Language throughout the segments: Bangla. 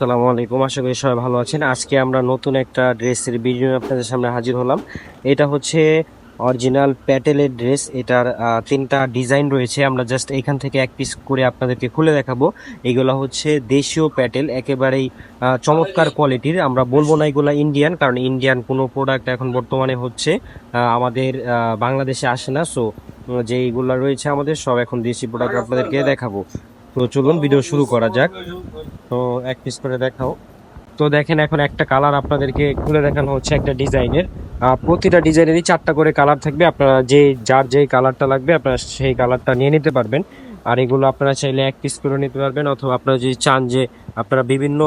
আসসালামু আলাইকুম, আশা করি সবাই ভালো আছেন। আজকে আমরা নতুন একটা ড্রেসের ভিডিও আপনাদের সামনে হাজির হলাম। এটা হচ্ছে অরিজিনাল প্যাটেলের ড্রেস। এটার তিনটা ডিজাইন রয়েছে। আমরা জাস্ট এখান থেকে এক পিস করে আপনাদেরকে খুলে দেখাবো। এগুলো হচ্ছে দেশীয় প্যাটেল, একেবারেই চমৎকার কোয়ালিটির। আমরা বলবো না এগুলা ইন্ডিয়ান, কারণ ইন্ডিয়ান কোনো প্রোডাক্ট এখন বর্তমানে হচ্ছে আমাদের বাংলাদেশে আসে না। সো যেইগুলা রয়েছে আমাদের সব এখন দেশি প্রোডাক্ট আপনাদেরকে দেখাবো। তো চলুন ভিডিও শুরু করা যাক। তো এক পিস করে দেখাও। তো দেখেন, এখন একটা কালার আপনাদেরকে খুলে দেখানো হচ্ছে একটা ডিজাইনের। প্রতিটা ডিজাইনেরই চারটা করে কালার থাকবে। আপনারা যার যেই কালারটা লাগবে আপনারা সেই কালারটা নিয়ে নিতে পারবেন। আর এগুলো আপনারা চাইলে এক পিস করে নিতে পারবেন, অথবা আপনারা যদি চান যে আপনারা বিভিন্ন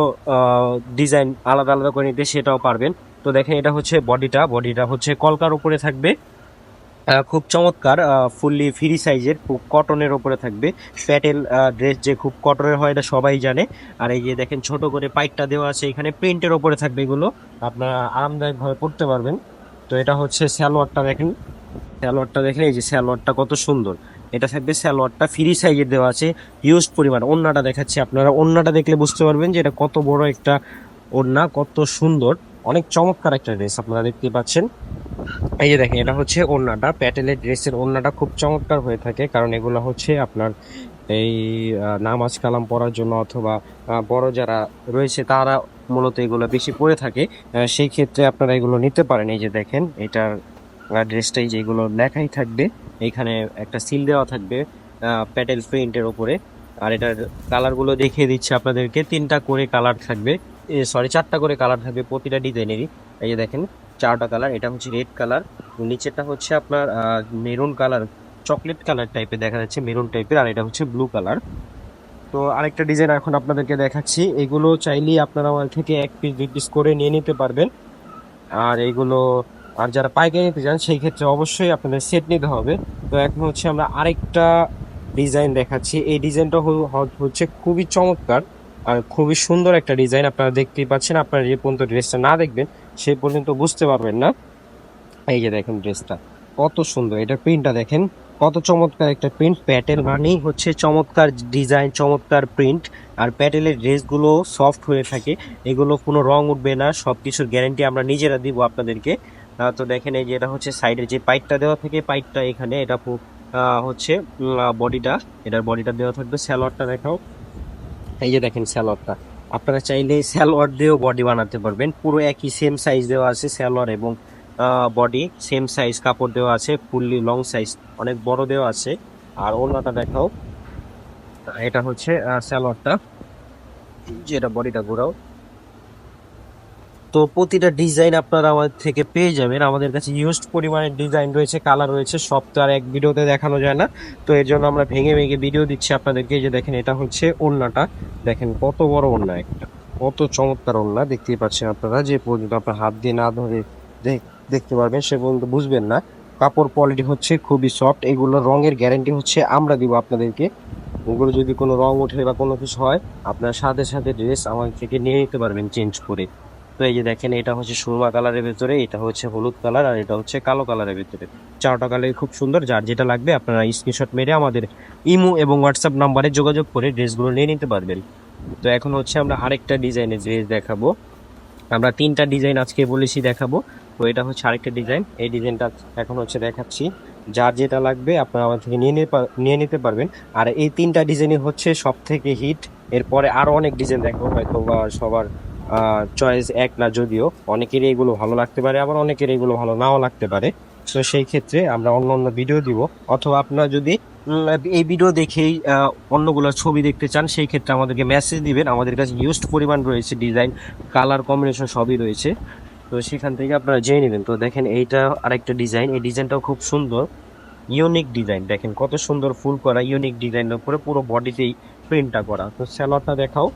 ডিজাইন আলাদা আলাদা করে নিতে, সেটাও পারবেন। তো দেখেন, এটা হচ্ছে বডিটা হচ্ছে কলকার উপরে থাকবে। খুব চমৎকার, ফুললি ফ্রি সাইজের, খুব কটনের উপরে থাকবে। প্যাটেল ড্রেস যে খুব কটনের হয় এটা সবাই জানে। আর এই যে দেখেন, ছোট করে পাইটটা দেওয়া আছে এখানে, প্রিন্টের উপরে থাকবে। এগুলো আপনারা আরামদায়ক ভাবে পড়তে পারবেন। তো এটা হচ্ছে সালোয়ারটা দেখেন। সালোয়ারটা দেখেন, এই যে সালোয়ারটা কত সুন্দর। এটা থাকবে, সালোয়ারটা ফ্রি সাইজের দেওয়া আছে, হিউজ পরিমাণ। ওড়নাটা দেখাচ্ছি, আপনারা ওড়নাটা দেখলে বুঝতে পারবেন যে এটা কত বড় একটা ওড়না, কত সুন্দর। অনেক চমৎকার একটা ড্রেস আপনারা দেখতে পাচ্ছেন। এই যে দেখেন, এটা হচ্ছে ওড়নাটা। প্যাটেলের ড্রেসের ওড়নাটা খুব চমৎকার হয়ে থাকে, কারণ এগুলো হচ্ছে আপনার এই নামাজ কালাম পড়ার জন্য, অথবা বড় যারা রয়েছে তারা মূলত এগুলো বেশি পরে থাকে। সেই ক্ষেত্রে আপনারা এগুলো নিতে পারেন। এই যে দেখেন, এটার ড্রেসটাই যেগুলো লেখাই থাকবে, এখানে একটা সিল দেওয়া থাকবে প্যাটেল প্রিন্টের ওপরে। আর এটার কালারগুলো দেখিয়ে দিচ্ছে আপনাদেরকে। তিনটা করে কালার থাকবে, সরি চারটা করে কালার থাকবে প্রতিটা ডিজাইনেরই। এই যে দেখেন, চারটা কালার। এটা হচ্ছে রেড কালার, নিচেরটা হচ্ছে আপনার মেরুন কালার, চকলেট কালার টাইপের দেখা যাচ্ছে, মেরুন টাইপের। আর এটা হচ্ছে ব্লু কালার। তো আরেকটা ডিজাইন এখন আপনাদেরকে দেখাচ্ছি। এগুলো চাইলেই আপনারা আমার থেকে এক পিস দুই পিস করে নিয়ে নিতে পারবেন। আর এইগুলো, আর যারা পাইকারি নিতে চান সেই ক্ষেত্রে অবশ্যই আপনাদের সেট নিতে হবে। তো এখন হচ্ছে আমরা আরেকটা ডিজাইন দেখাচ্ছি। এই ডিজাইনটা হচ্ছে খুবই চমৎকার আর খুবই সুন্দর একটা ডিজাইন। আপনারা দেখতেই পাচ্ছেন, আপনারা যে পর্যন্ত ড্রেসটা না দেখবেন সেই পর্যন্ত বুঝতে পারবেন না। এই যে দেখেন, ড্রেসটা কত সুন্দর, এটা প্রিন্টটা দেখেন কত চমৎকার একটা প্রিন্ট। প্যাটেল মানেই হচ্ছে চমৎকার ডিজাইন, চমৎকার প্রিন্ট। আর প্যাটেলের ড্রেসগুলো সফট হয়ে থাকে, এগুলো কোনো রং উঠবে না, সবকিছুর গ্যারান্টি আমরা নিজেরা দিব আপনাদেরকে। তো দেখেন, এই যে এটা হচ্ছে সাইডের যে পাইপটা দেওয়া থাকে, পাইপটা এখানে, এটা হচ্ছে বডিটা, এটার বডিটা দেওয়া থাকবে। স্যালোয়ারটা দেখাও। এই যে দেখেন স্যালোয়ারটা, আপনারা চাইলে স্যালোয়ার দিয়েও বডি বানাতে পারবেন। পুরো একই সেম সাইজ দেওয়া আছে, স্যালোয়ার এবং বডি সেম সাইজ কাপড় দেওয়া আছে, ফুললি লং সাইজ অনেক বড় দেওয়া আছে। আর ওড়নাটা দেখাও। এটা হচ্ছে স্যালোয়ারটা, যেটা বডিটা ঘোরাও। তো প্রতিটা ডিজাইন আপনারা আমাদের থেকে পেয়ে যাবেন। আমাদের কাছে ইউজড পরিমাণের ডিজাইন রয়েছে, কালার রয়েছে, সব তো আর এক ভিডিওতে দেখানো যায় না। তো এর জন্য আমরা ভেঙে ভেঙে ভিডিও দিচ্ছি আপনাদেরকে। এই যে দেখেন, এটা হচ্ছে ওড়নাটা, দেখেন কত বড় ওড়না একটা, কত চমৎকার ওড়না। দেখতেই পাচ্ছেন আপনারা, যে পর্যন্ত আপনার হাত দিয়ে না ধরে দেখতে পারবেন সে পর্যন্ত বুঝবেন না। কাপড় কোয়ালিটি হচ্ছে খুবই সফট। এগুলো রঙের গ্যারান্টি হচ্ছে আমরা দিব আপনাদেরকে। ওগুলো যদি কোনো রং ওঠে বা কোনো কিছু হয়, আপনার সাথে সাথে ড্রেস আমাদের থেকে নিয়ে নিতে পারবেন চেঞ্জ করে। তো এই যে দেখেন, এটা হচ্ছে সুরমা কালারের ভেতরে, এটা হচ্ছে হলুদ কালার, আর এটা হচ্ছে কালো কালারের ভেতরে। চারটা কালার খুব সুন্দর। যার যেটা লাগবে আপনারা স্ক্রিনশট মেরে আমাদের ইমো এবং হোয়াটসঅ্যাপ নাম্বারে যোগাযোগ করে ড্রেসগুলো নিয়ে নিতে পারবেন। তো এখন হচ্ছে আমরা আরেকটা ডিজাইনের ড্রেস দেখাবো। আমরা তিনটা ডিজাইন আজকে বলেছি দেখাবো। তো এটা হচ্ছে আরেকটা ডিজাইন, এই ডিজাইনটা এখন হচ্ছে দেখাচ্ছি। যার যেটা লাগবে আপনারা আমার থেকে নিয়ে নিতে পারবেন। আর এই তিনটা ডিজাইনই হচ্ছে সব থেকে হিট। এরপরে আরো অনেক ডিজাইন দেখাবো, হয়তো বা সবার চয়েস এক না, যদিও অনেকেরই এগুলো ভালো লাগতে পারে, আবার অনেকের এগুলো ভালো নাও লাগতে পারে। তো সেই ক্ষেত্রে আমরা অন্য অন্য ভিডিও দিব, অথবা আপনারা যদি এই ভিডিও দেখেই অন্যগুলোর ছবি দেখতে চান, সেই ক্ষেত্রে আমাদেরকে মেসেজ দিবেন। আমাদের কাছে ইউজড পরিমাণ রয়েছে, ডিজাইন কালার কম্বিনেশন সবই রয়েছে। তো সেখান থেকে আপনারা জেনে নেবেন। তো দেখেন, এইটা আরেকটা ডিজাইন, এই ডিজাইনটাও খুব সুন্দর, ইউনিক ডিজাইন। দেখেন কত সুন্দর ফুল করা ইউনিক ডিজাইনের উপরে পুরো বডিতেই প্রিন্টটা করা। তো স্যালোয়ারটা দেখাও।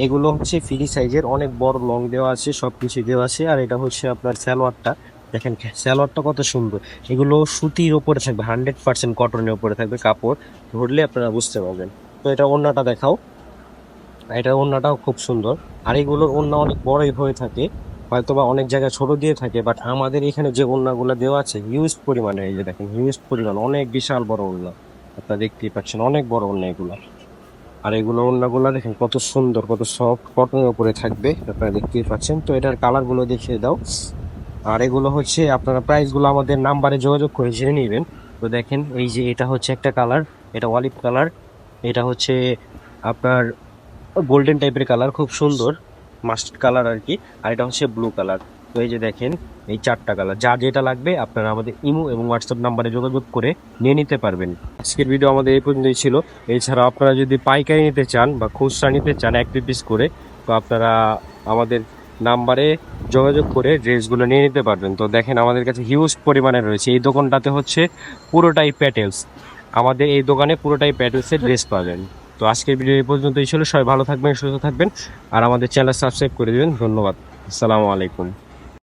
এগুলো হচ্ছে ফ্রি সাইজের, অনেক বড় লং দেওয়া আছে, সবকিছু দেওয়া আছে। আর এটা হচ্ছে আপনার স্যালোয়ারটা, দেখেন স্যালোয়ারটা কত সুন্দর। এগুলো সুতির ওপরে থাকবে, 100% কটনের উপরে থাকবে, কাপড় ধরলে আপনারা বুঝতে পারবেন। তো এটা ওড়নাটা দেখাও। এটা ওড়নাটাও খুব সুন্দর। আর এগুলোর ওড়না অনেক বড়ই হয়ে থাকে, হয়তোবা অনেক জায়গায় ছোট দিয়ে থাকে, বাট আমাদের এখানে যে ওড়নাগুলো দেওয়া আছে হিউজ পরিমাণে, এই যে দেখেন হিউজ পরিমাণ, অনেক বিশাল বড় ওড়না। আপনারা দেখতেই পাচ্ছেন, অনেক বড় ওড়না এগুলো। আর এগুলো ওড়নাগুলো দেখেন কত সুন্দর, কত সফট কটনের উপরে থাকবে, আপনারা দেখতেই পাচ্ছেন। তো এটার কালারগুলো দেখিয়ে দাও। আর এগুলো হচ্ছে আপনারা প্রাইসগুলো আমাদের নাম্বারে যোগাযোগ করে জেনে নেবেন। তো দেখেন এই যে এটা হচ্ছে একটা কালার, এটা অলিভ কালার, এটা হচ্ছে আপনার গোল্ডেন টাইপের কালার, খুব সুন্দর মাস্টার্ড কালার আর কি। আর এটা হচ্ছে ব্লু কালার। তো এই যে দেখেন এই চারটা কালার, যার যেটা লাগবে আপনারা আমাদের ইমো এবং হোয়াটসঅ্যাপ নাম্বারে যোগাযোগ করে নিয়ে নিতে পারবেন। আজকের ভিডিও আমাদের এই পর্যন্তই ছিল। এছাড়া আপনারা যদি পাইকারি নিতে চান বা খুচরা নিতে চান এক দুই পিস করে, তো আপনারা আমাদের নাম্বারে যোগাযোগ করে ড্রেসগুলো নিয়ে নিতে পারবেন। তো দেখেন আমাদের কাছে হিউজ পরিমাণে রয়েছে। এই দোকানটাতে হচ্ছে পুরোটাই প্যাটেলস, আমাদের এই দোকানে পুরোটাই প্যাটেলসের ড্রেস পাবেন। তো আজকের ভিডিও এই পর্যন্তই ছিল। সবাই ভালো থাকবেন, সুস্থ থাকবেন, আর আমাদের চ্যানেল সাবস্ক্রাইব করে দেবেন। ধন্যবাদ। আসসালামু আলাইকুম।